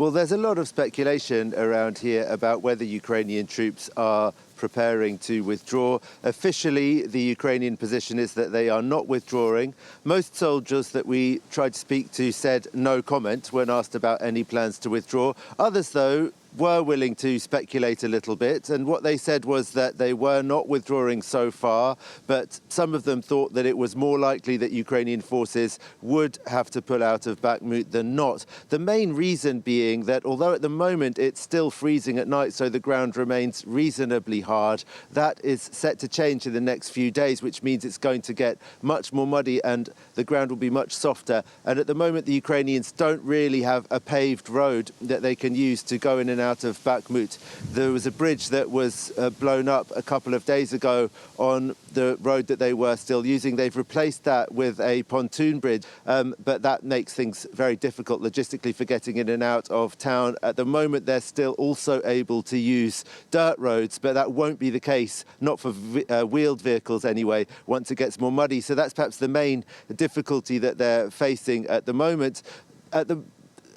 Well, there's a lot of speculation around here about whether Ukrainian troops are preparing to withdraw. Officially, the Ukrainian position is that they are not withdrawing. Most soldiers that we tried to speak to said no comment when asked about any plans to withdraw. Others, though, were willing to speculate a little bit, and what they said was that they were not withdrawing so far, but some of them thought that it was more likely that Ukrainian forces would have to pull out of Bakhmut than not. The main reason being that although at the moment it's still freezing at night, so the ground remains reasonably hard, that is set to change in the next few days, which means it's going to get much more muddy and the ground will be much softer. And at the moment, the Ukrainians don't really have a paved road that they can use to go in and out of Bakhmut. There was a bridge that was blown up a couple of days ago on the road that they were still using. They've replaced that with a pontoon bridge, but that makes things very difficult logistically for getting in and out of town. At the moment, they're still also able to use dirt roads, but that won't be the case, not for wheeled vehicles anyway, once it gets more muddy. So that's perhaps the main difficulty that they're facing at the moment.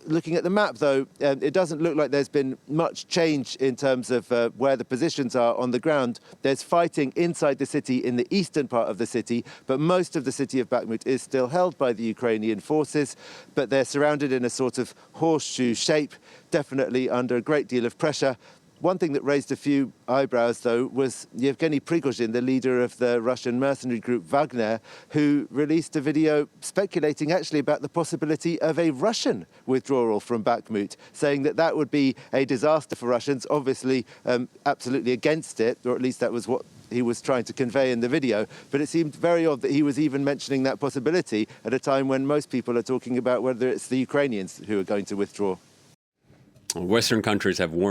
Looking at the map, though, it doesn't look like there's been much change in terms of where the positions are on the ground. There's fighting inside the city in the eastern part of the city, but most of the city of Bakhmut is still held by the Ukrainian forces, but they're surrounded in a sort of horseshoe shape, definitely under a great deal of pressure. One thing that raised a few eyebrows, though, was Yevgeny Prigozhin, the leader of the Russian mercenary group Wagner, who released a video speculating actually about the possibility of a Russian withdrawal from Bakhmut, saying that that would be a disaster for Russians, obviously absolutely against it, or at least that was what he was trying to convey in the video. But it seemed very odd that he was even mentioning that possibility at a time when most people are talking about whether it's the Ukrainians who are going to withdraw. Western countries have warned